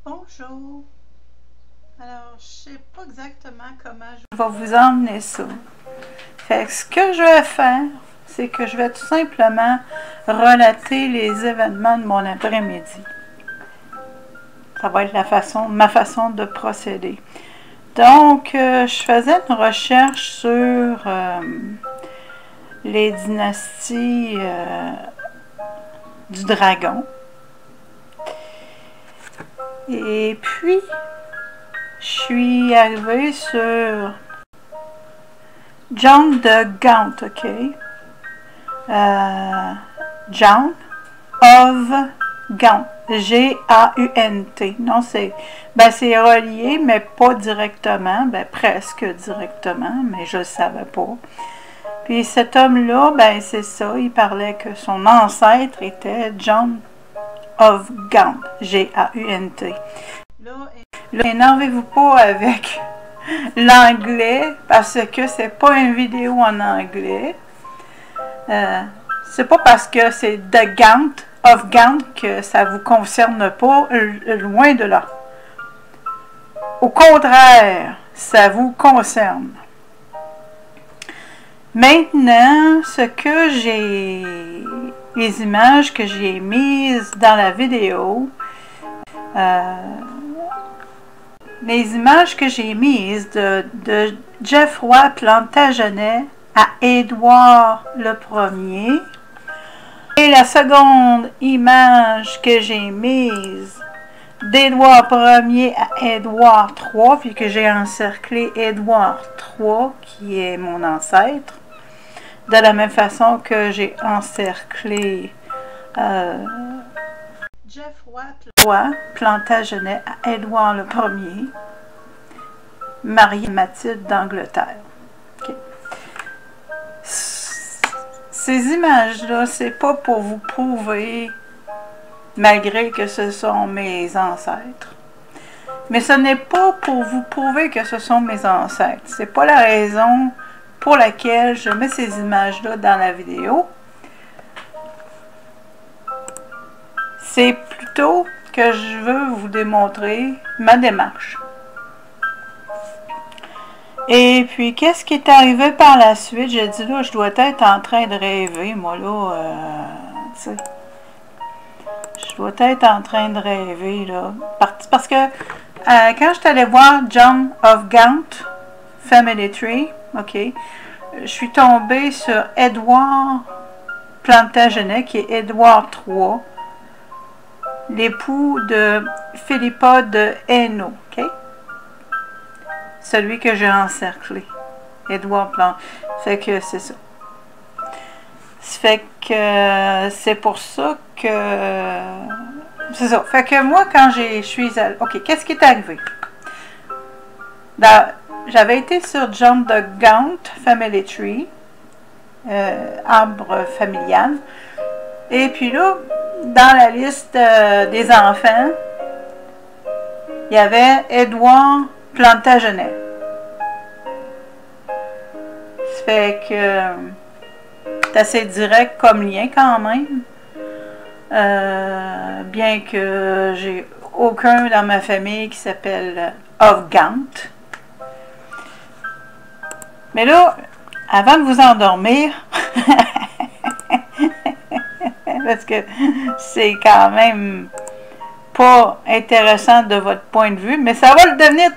Bonjour. Alors, je sais pas exactement comment je vais vous emmener ça. Fait que ce que je vais faire, c'est que je vais tout simplement relater les événements de mon après-midi. Ça va être ma façon de procéder. Donc, je faisais une recherche sur les dynasties du dragon. Et puis, je suis arrivée sur John de Gaunt, ok? John of Gaunt, G-A-U-N-T. Non, c'est relié, mais pas directement, presque directement, mais je ne le savais pas. Puis cet homme-là, c'est ça, il parlait que son ancêtre était John of Gaunt, G-A-U-N-T. Là, énervez-vous pas avec l'anglais, parce que c'est pas une vidéo en anglais. C'est pas parce que c'est de Gaunt, of Gaunt, que ça vous concerne pas, loin de là. Au contraire, ça vous concerne. Maintenant, les images que j'ai mises dans la vidéo, les images que j'ai mises de Geoffroy Plantagenet à Édouard le Ier, et la seconde image que j'ai mise d'Édouard Ier à Édouard III, puis que j'ai encerclé Édouard III, qui est mon ancêtre, de la même façon que j'ai encerclé Geoffroy Plantagenet à Édouard le Ier, Marie-Mathilde d'Angleterre. Okay. Ces images-là, c'est pas pour vous prouver, malgré que ce sont mes ancêtres. Mais ce n'est pas pour vous prouver que ce sont mes ancêtres. C'est pas la raison pour laquelle je mets ces images-là dans la vidéo. C'est plutôt que je veux vous démontrer ma démarche. Et puis, qu'est-ce qui est arrivé par la suite? J'ai dit, là, je dois être en train de rêver, moi, là, tu sais. Je dois être en train de rêver, là. Parce que, quand je suis allée voir John of Gaunt, Family Tree, ok, je suis tombée sur Édouard Plantagenet, qui est Édouard III, l'époux de Philippa de Hainaut, ok? Celui que j'ai encerclé. Édouard Plantagenet. Fait que c'est ça. Fait que c'est pour ça que... C'est ça. Fait que moi, quand je suis allée... OK, qu'est-ce qui est arrivé? J'avais été sur John de Gaunt, Family Tree, arbre familial. Et puis là, dans la liste des enfants, il y avait Édouard Plantagenet. Ça fait que c'est assez direct comme lien quand même. Bien que j'ai aucun dans ma famille qui s'appelle of Gaunt. Mais là, avant de vous endormir, parce que c'est quand même pas intéressant de votre point de vue, mais ça va le devenir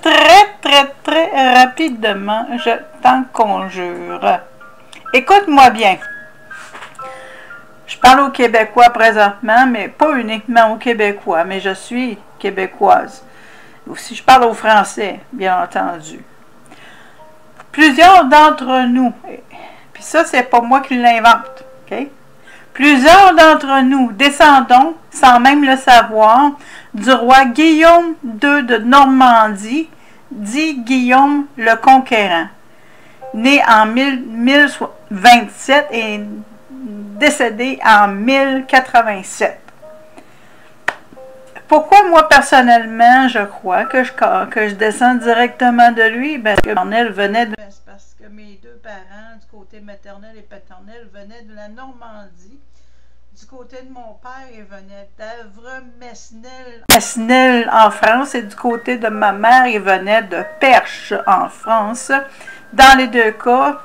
très rapidement, je t'en conjure. Écoute-moi bien. Je parle aux Québécois présentement, mais pas uniquement aux Québécois, mais je suis québécoise. Aussi, je parle aux Français, bien entendu. Plusieurs d'entre nous, puis ça, c'est pas moi qui l'invente, ok? Plusieurs d'entre nous descendons, sans même le savoir, du roi Guillaume II de Normandie, dit Guillaume le Conquérant, né en 1027 et décédé en 1087. Pourquoi moi personnellement je crois que je descends directement de lui? Parce que parce que mes deux parents du côté maternel et paternel venaient de la Normandie, Du côté de mon père, il venait d'Evreux-Mesnil en France, et du côté de ma mère, il venait de Perche en France. Dans les deux cas,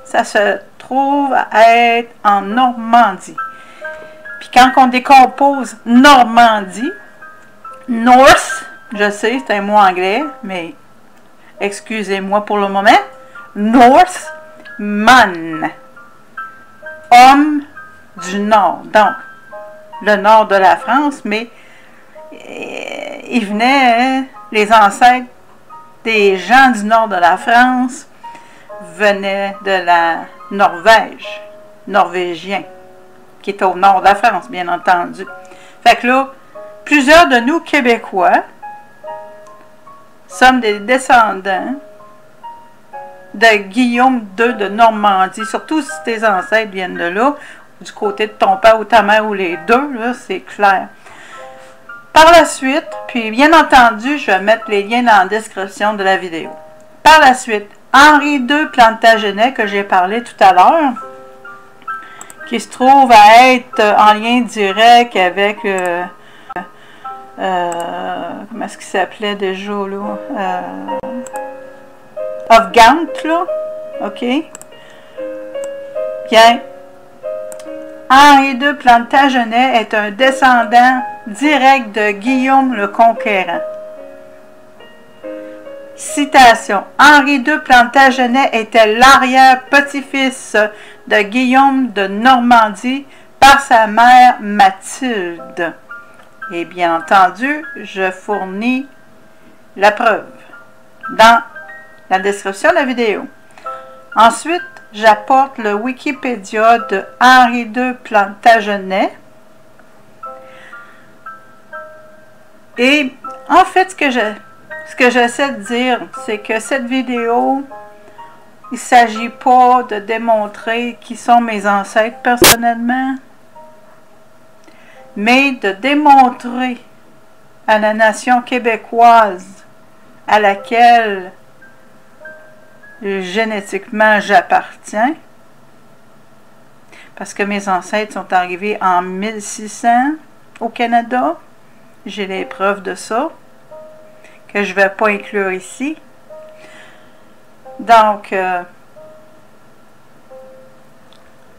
ça se trouve à être en Normandie. Puis quand on décompose Normandie, North, je sais, c'est un mot anglais, mais excusez-moi pour le moment, Northman, homme du Nord, donc le nord de la France, mais il venait, les ancêtres des gens du nord de la France venaient de la Norvège, norvégien, qui est au nord de la France, bien entendu. Fait que là, plusieurs de nous, Québécois, sommes des descendants de Guillaume II de Normandie, surtout si tes ancêtres viennent de là, du côté de ton père ou ta mère, ou les deux, là, c'est clair. Par la suite, puis bien entendu, je vais mettre les liens dans la description de la vidéo. Par la suite, Henri II Plantagenet, que j'ai parlé tout à l'heure, qui se trouve à être en lien direct avec, comment est-ce qu'il s'appelait déjà, là? Afghant, là, ok? Bien. Henri II Plantagenet est un descendant direct de Guillaume le Conquérant. Citation. Henri II Plantagenet était l'arrière-petit-fils de Guillaume de Normandie par sa mère Mathilde. Et bien entendu, je fournis la preuve dans la description de la vidéo. Ensuite, j'apporte le Wikipédia de Henri II Plantagenet. Et en fait, ce que j'essaie de dire, c'est que cette vidéo, il ne s'agit pas de démontrer qui sont mes ancêtres personnellement, mais de démontrer à la nation québécoise à laquelle génétiquement j'appartiens, parce que mes ancêtres sont arrivés en 1600 au Canada. J'ai les preuves de ça, que je ne vais pas inclure ici. Donc,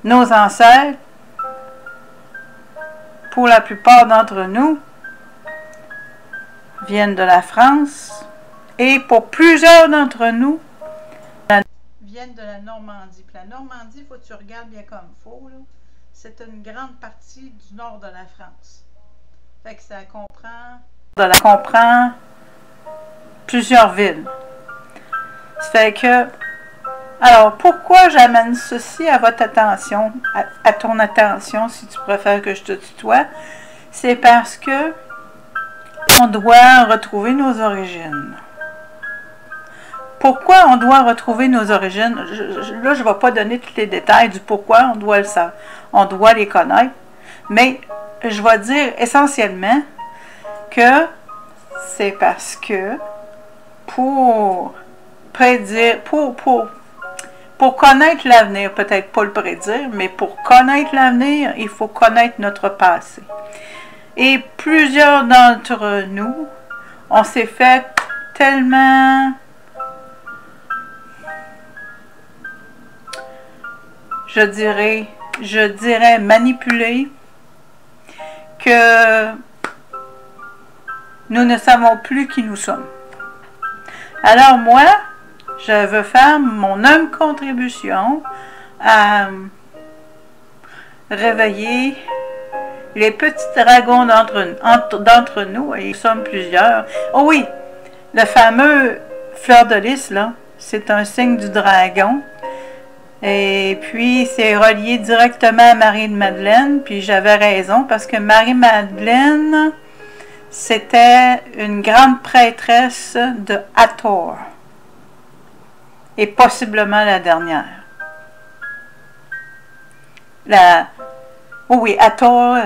nos ancêtres, pour la plupart d'entre nous, viennent de la France, et pour plusieurs d'entre nous, viennent de la Normandie. Puis la Normandie, il faut que tu regardes bien comme il faut, c'est une grande partie du nord de la France. Fait que ça comprend plusieurs villes. Ça fait que, alors pourquoi j'amène ceci à votre attention, à ton attention, si tu préfères que je te tutoie, c'est parce que on doit retrouver nos origines. Pourquoi on doit retrouver nos origines? Là, je ne vais pas donner tous les détails du pourquoi on doit le savoir. On doit les connaître. Mais je vais dire essentiellement que c'est parce que pour prédire, pour connaître l'avenir, peut-être pas le prédire, mais pour connaître l'avenir, il faut connaître notre passé. Et plusieurs d'entre nous, on s'est fait tellement, je dirais manipuler, que nous ne savons plus qui nous sommes. Alors moi, je veux faire mon humble contribution à réveiller les petits dragons d'entre nous, et nous sommes plusieurs. Oh oui, le fameux fleur de lys, là, c'est un signe du dragon. Et puis, c'est relié directement à Marie-Madeleine, puis j'avais raison, parce que Marie-Madeleine, c'était une grande prêtresse de Hathor, et possiblement la dernière. Oh oui, Hathor,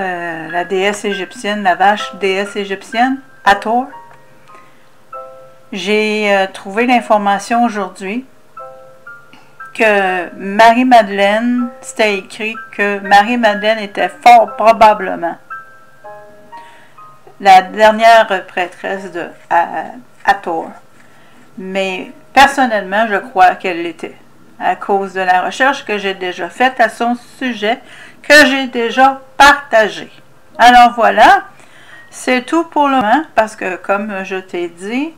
la déesse égyptienne, la vache déesse égyptienne, Hathor. J'ai trouvé l'information aujourd'hui que Marie-Madeleine, c'était écrit que Marie-Madeleine était fort probablement la dernière prêtresse de Hathor. Mais personnellement, je crois qu'elle l'était, à cause de la recherche que j'ai déjà faite à son sujet, que j'ai déjà partagée. Alors voilà, c'est tout pour le moment, parce que comme je t'ai dit,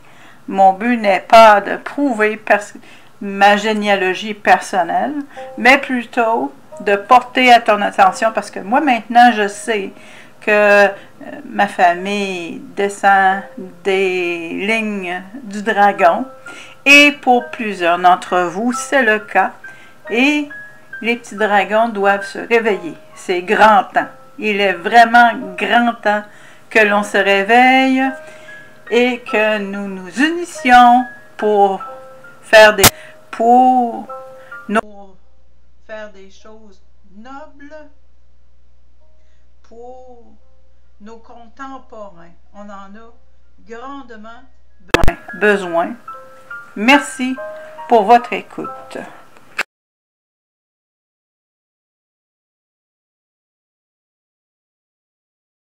mon but n'est pas de prouver ma généalogie personnelle, mais plutôt de porter à ton attention, parce que moi maintenant je sais que ma famille descend des lignes du dragon, et pour plusieurs d'entre vous, c'est le cas, et les petits dragons doivent se réveiller. C'est grand temps. Il est vraiment grand temps que l'on se réveille et que nous nous unissions pour faire des choses nobles pour nos contemporains. On en a grandement besoin. Merci pour votre écoute.